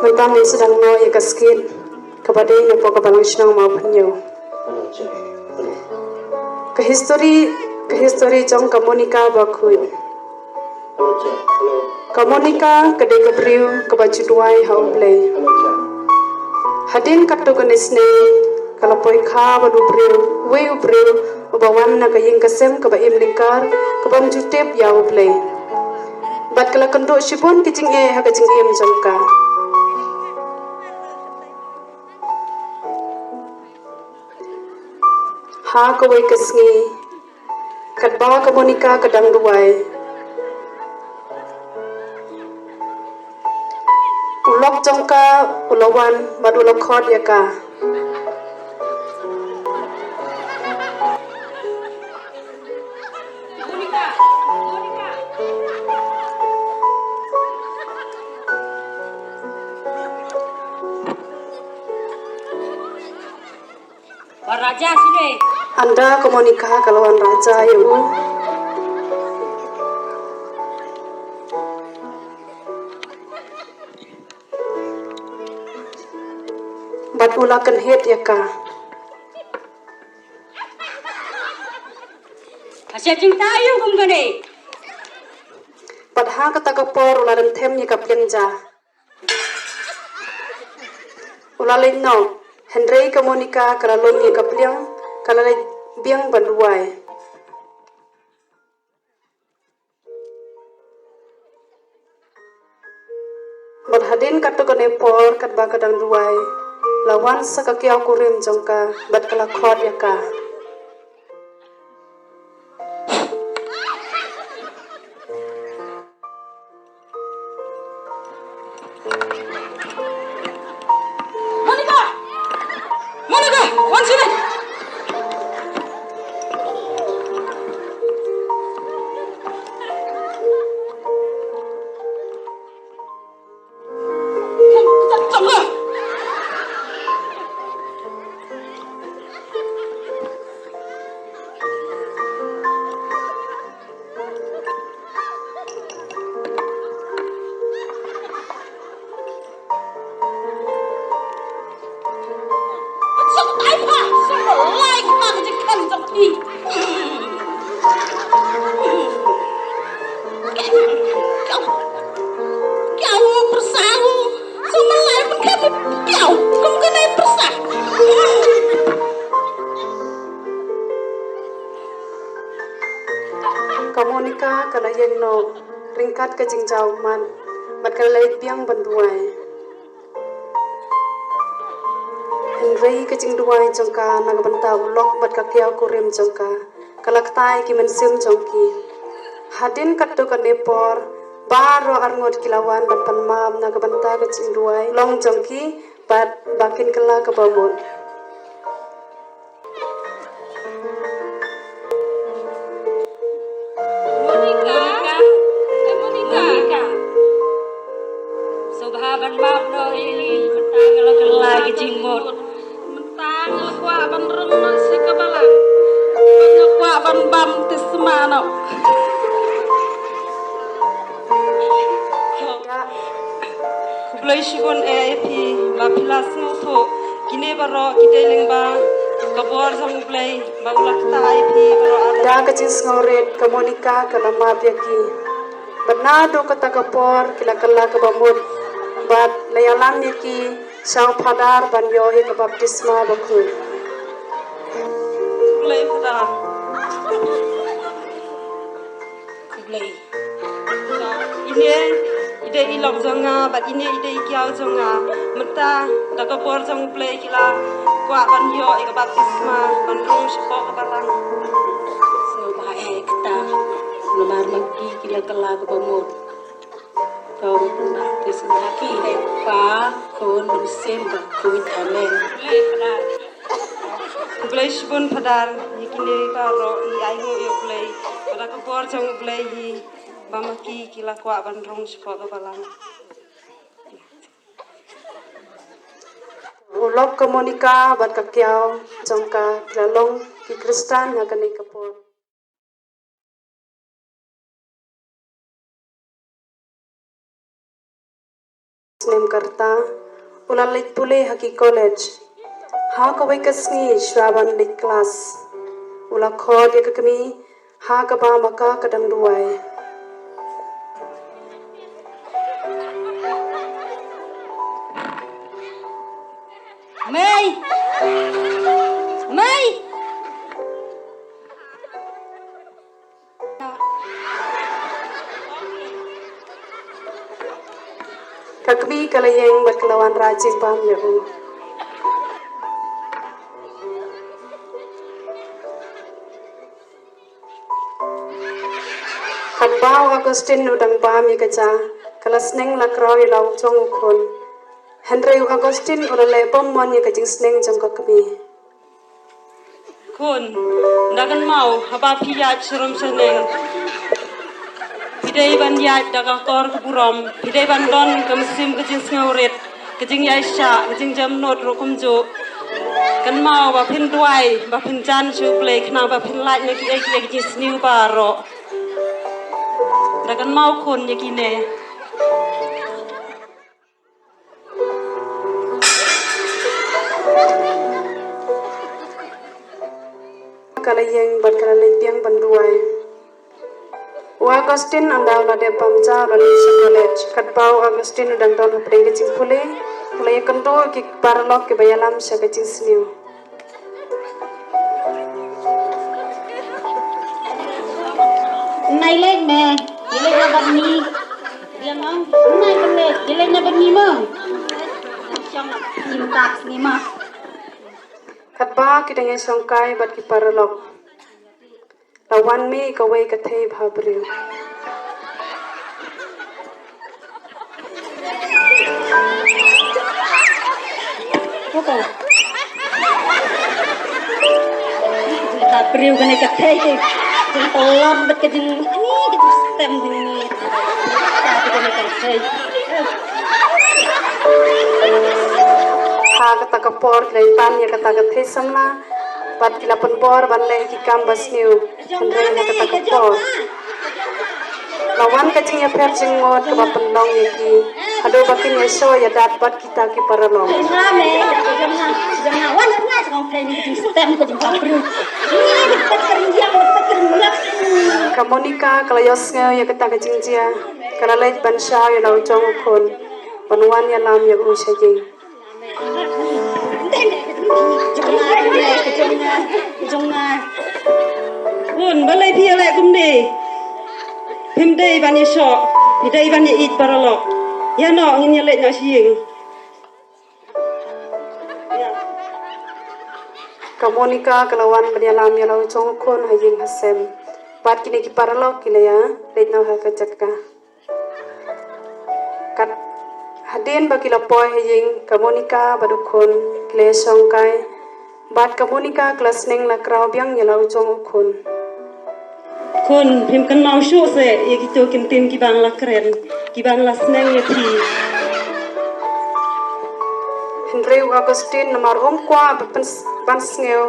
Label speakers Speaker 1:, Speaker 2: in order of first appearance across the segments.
Speaker 1: Mentang ni sedang no ya kaskin kepada ini po kabalang sinang Mawphanniew. Ke history jongkka monika bakui. Kamonika KADEI kebriu kebaju duai hau play. Hadin katu kenisne kalau poi kha badu briu weu briu ubawan na kaying kasem kebaim lingkar kebam jutep yau play. Bat kala kendo shibon kicing ha kicing jongkka. Ha kawai kesngi kadba kamonika kadang duai. Ulok jongkka ulawan badulok khot yaka.
Speaker 2: Raja sudah.
Speaker 1: Anda komunika kalawan raja ya bu. Bat ulakan het ya ka.
Speaker 2: Asyik cinta ayam kum KADEI.
Speaker 1: Bat ha kata kapor ularan tem ya kaplenja. Ulalin no. Henry komunika kalalon ya kapliang kalalai biang banduai. Bat hadin katu kanepor katba kadang duai. Lawan sakakiau kurim jongkka bat kalakhot ya ka.
Speaker 2: Monika, wan sini. JONGKA.
Speaker 1: Komunika kala yang no ringkat ke jingjau man bat kalai biang banduai. Henry ke jingduai jongkka nagbanta ulok bat kakiau kurim jongkka kalaktai ki mensim jongki. Hadin katu kanepor baro arngot kilawan bat panmam nagbanta ke jingduai long jongki bat bakin kala ke bawut.
Speaker 2: Subhaban bab no ini mentang lagi jingmut mentang kuat ban reng no si kabalang kuat ban bam tismano kublai shibon epi bapilas no to kine baro KADEI lengba kabor jong blai bagulak ta epi baro
Speaker 1: Da kecing ngoret komunika kala mabyaki. Benado kata kapor kila kala ke bamut. Bat layalan yaki sang padar ban yohi ke baptisma bakul.
Speaker 2: kublai pada kublai ini ide ilok jonga bat ini ide ikiau jonga menta daga bor jong play kila kwa ban yo e baptisma ban rong sipo ka balang so bae kita lemar magi kila kala ke bamut kau baptisma ki pa kon bersin bakut amen kublai sibun padar ikine karo i ayo yo play pada ka bor jong play hi bamaki kila kwa ban rong sipo ka balang
Speaker 1: Ulok komunika bat kakiau jongkka kilalong ki Kristan na kanai kapor. Snem karta ulalit pule haki college ha kawai kasni shraban lit class ula khod ya kami ha ka ba maka kadang duai
Speaker 2: May May
Speaker 1: kakbi kalayeng berkelawan rajin pam ya bu Kadbau Agustin udang pam ya kaca kelas neng lakrau ya lau jong ukun Henry Agustin ulale pom mon ya kajing sneng jong kakbi
Speaker 2: Kun dagan mau haba piyat serum seneng Hidai ban yat daga kor keburom hidai ban don kemesim kejing ngaurit kejing yaisha kejing jam not rokum jo kan mau ba pin duai ba pin jan chu play kna ba pin lait ne ki kejing sniu baro dagan mau kun yakine
Speaker 1: kalayeng berkelalai piang banduai Agustin andau la de pamja la de college kadbau Agustin udang don hapdeng kejing pule mulai kento ki parlok ke bayalam sya kejing sniu
Speaker 3: Nai lên mẹ, đi lên nhà bật mì, đi không? Nai con lên, đi lên nhà bật mì mà. Trong là nhìn tạc mì mà.
Speaker 1: kadba kita ngai songkai bat ki parlok lawan mi kawai kathei bhabriu
Speaker 3: Apa? Tak beriu kena kathei ke. Jeng tolong bet ke jeng ni ke sistem ni. Tak kena kathei.
Speaker 1: ha kata kapor klai pan ya kata kathei samna bat kila penpor ban le ki kam basniu andre ya kata kapor lawan kajing ya pher jing ngot ke bapen dong ya ki ado bakin ya so ya dat bat kita ki paralong
Speaker 3: Jeng mẹ, jeng wan na jeng kathei ni jeng sistem ke jeng tak beriu. Ni bet kerja.
Speaker 1: Kamonika kalayos ngeu ya kata kajing jia kala lej ban sha ya lau jong khon panwan ya lam ya u shajing
Speaker 2: Kun balai pia lek kum de Pim dei ban ye shok hidai ban ye it paralok ya no ngin ye lek na siing
Speaker 1: Kamonika kalawan penyalam ya lau jong khon hajing hasem bat kini ki paralok kile ya lej na ha kachaka kat hadin baki lapoy hajing kamonika badukon kile songkai bat kamonika kelas neng lakrau biang ya lau jong khon
Speaker 2: Kun pim kan mau shu se ye ki to kim tin ki bang la kren ki bang la sneng ye thi
Speaker 1: Henry Agustin nomor kwa ban sneu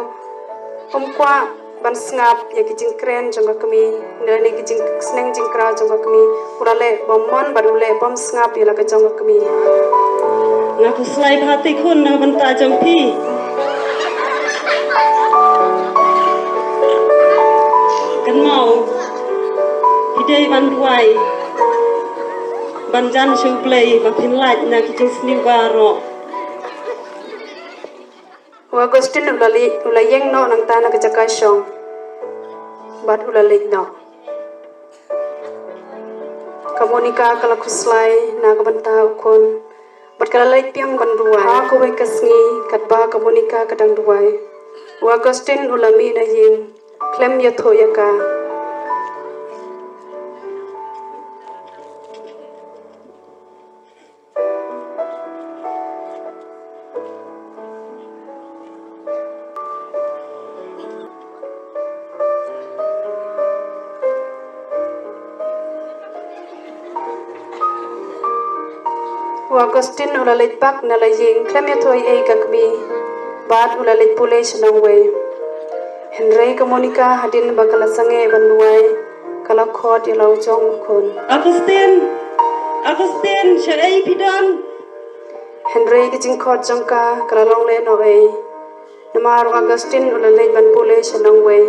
Speaker 1: kwa ban snap ya kijing kren jongga kami ne kijing sneng jing kra jongga kami urale bomon barule bom snap ya la ka jongga kami
Speaker 2: ngaku slai phati kun na ban ta jam phi kan mau hidai ban duai ban jan shu play ba pin lait na ki sniu baro
Speaker 1: Agustin ulayeng no nang tana ka jaka shong bat ulalek no kamonika kala kuslai na ka banta ukon bat kala lek piang ban duai ha ko wai kasngi katba kamonika kadang duai Agustin ulami na ying klem ya tho ya ka Agustin ulalit pak na laying klamya toy ay kakmi bat ulalit pulay sinang way Henry kamonika hadin bakala sange banuay kala khot ilaw jong kon
Speaker 2: Agustin siya ay pidan
Speaker 1: Henry ke jingkot jongka kalalong le no ei namar Augustin ulalay ban pule shanong wei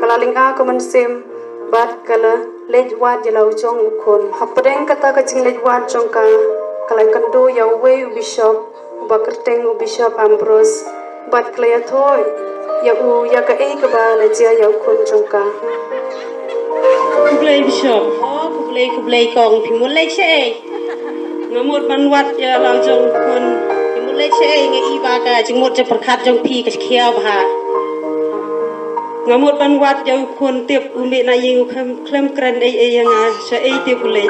Speaker 1: kalaling a kaman sim bat kala lej wat jalau chong ukon hapadeng kata ka jing lej wat jongka kalai kando yau wei bishop bakerteng bishop Ambrose bat klaya thoi ya u ya ka ei ka ba LAJIA yau kon jongka
Speaker 2: kublai bishop kublai kong pimul lej sei ngamut banwat ya lau jong kon pimul lej sei nge iba ka jingmut je perkhat jong pi ka khiaw ba ngamut banwat ya kon tiep umbe na yeng klem kran ei nga sa ei tiep ulei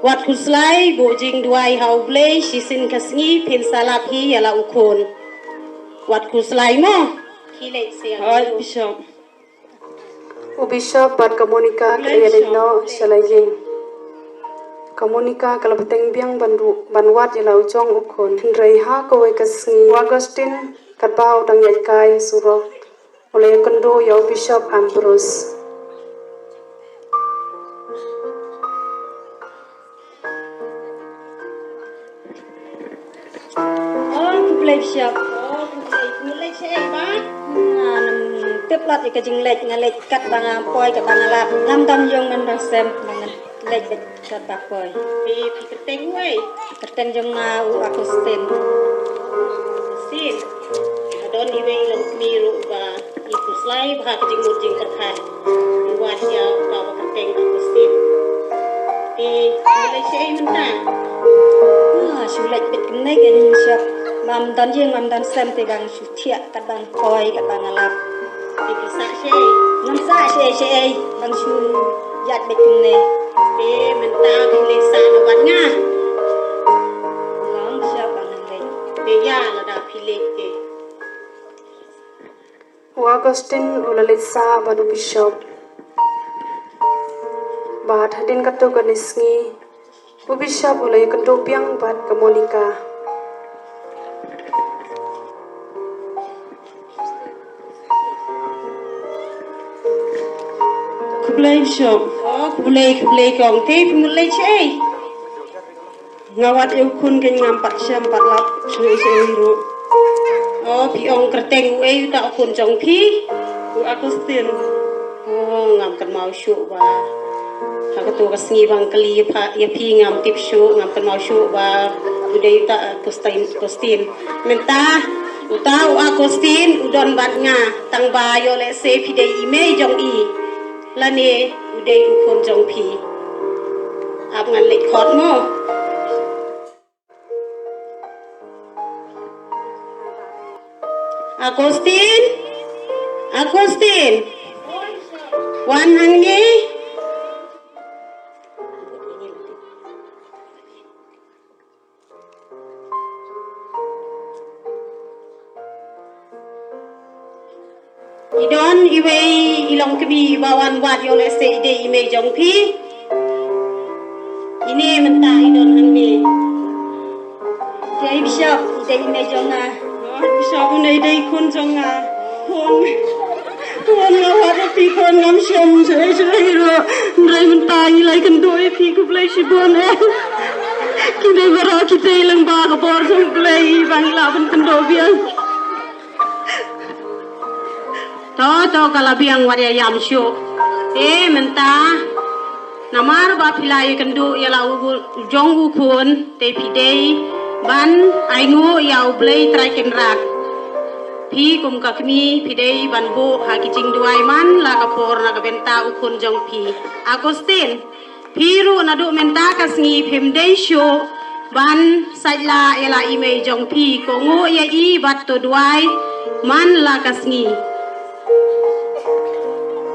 Speaker 2: wat kuslai bo jing duai hau blei shisin kasngi pin salap hi ya la ukon wat kuslai mo khile se bishop
Speaker 1: Bishop bat komunika kaya no shalaying komunika kalabteng biang banwat yalau chong ukon Henry ha kowe kasngi Augustin katbau dang yai kai surok oleh kendo yau Bishop Ambrose
Speaker 3: kublai bishop kublai sei ba tiếp lọt cái chừng lệch ngà lệch cắt bằng poi cắt bằng lạp ngâm tâm dùng mình bằng xem bằng lệch cắt bạc poi
Speaker 2: pi cái tên quay
Speaker 3: cắt tên dùng u akustin
Speaker 2: sin adon iwe long miru ba iku slai ba ka jing mujing kerkhan buat ya ka ba kerteng akustin pi mulai sei menta
Speaker 3: su lệch bit cái này cái bishop mam dan dùng mam dan xem thì bằng su thiệt cắt bằng poi cắt bằng lạp
Speaker 2: pi sa sei
Speaker 3: ngâm sa sei bằng su giặt bit cái này
Speaker 2: pi menta pi le sa na wat nga
Speaker 3: long bishop bằng lệch
Speaker 2: pi ya la da pi le ke
Speaker 1: Augustin ulalit sa badu Bishop bat hadin kato kanisngi Bishop ulay kendo biang bat komunika
Speaker 2: kublai bishop kublai kong te mulai sei ngawat eu kun ke ngam pat syam pat lap suai sei ru pi ong kerteng eu ta kun jong pi u Agustin ngam kan mau syu ba ha ka tu ka sngi bang kali pha ya pi ngam tip syu ngam kan mau syu ba udai ta Agustin menta uta u Agustin udon bat nga tang ba yo le se pi dei ime jong i lane udai u kun jong pi ap ngan lek khot mo Agustin wan hangi idon iwe ilong kebi bawan wat yo le se ide ime jong pi ini menta idon hangi
Speaker 3: jadi bishop jadi mejong
Speaker 2: bishop nei dei kun jong kon ngawat pi kon ngam syam sei ro ndai menta ilai kan doi pi ku play sibon kita bara kita ilang ba ka por jong play bang laban kan do biang to kala biang wat ya yam syo menta namar ba pilai kan do ya la jong u kun te pi dei ban ai ngu yau blei trai ken rak pi kum ka kmi pi dei ban bo ha ki jing duai man la ka por na ka benta u kun jong pi Agustin pi ru na do menta ka sngi phim dei sho ban sai la ela ime jong pi ko ngu ya i bat to duai man la ka sngi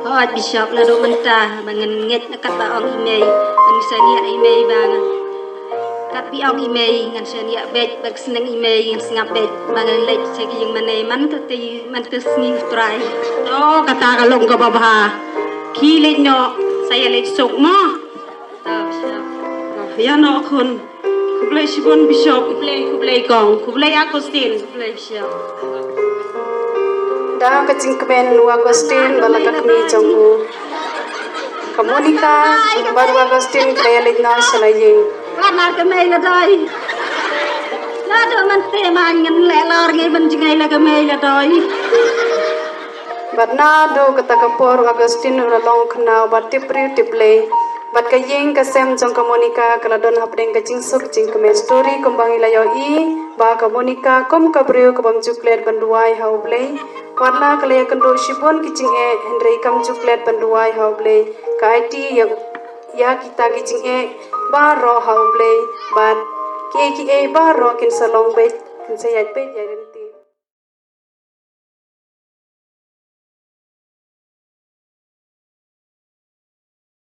Speaker 3: hot bishop la do menta bangen nget na kat ba ong ime ang sania ime bang kat pi ong ime ngan sania bet bak seneng ime yang singap bet bangen lek segi yang mane man tu sngi try
Speaker 2: kata kalong ka baba ki le no saya le sok mo
Speaker 3: bishop
Speaker 2: ya no kun kublai sibon bishop kublai kong kublai Agustin
Speaker 3: kublai bishop
Speaker 1: da kacing kemen Augustin balakat mi jongku komunika baru Agustin kaya lejna shalaying
Speaker 3: Mana kemai la doi. La do man te man ngan le lor ngai man jingai la kemai la doi.
Speaker 1: Bat na do kata kapor Agustin ralong khnau bat tipri tiple. Bat ka yeng ka sem jong ka Monica kala don hapdeng ka jingsuk jing ka story kumbangi la yo I ba ka Monica kom ka breu ka bam chuklet banduai hauble. Warna kala ya kando shibon ki jing e Henry kam chuklet banduai hauble. Ka IT ya kita ki jing e ba ro hauble bat ki ba ro kin salong be kin sayat pe ya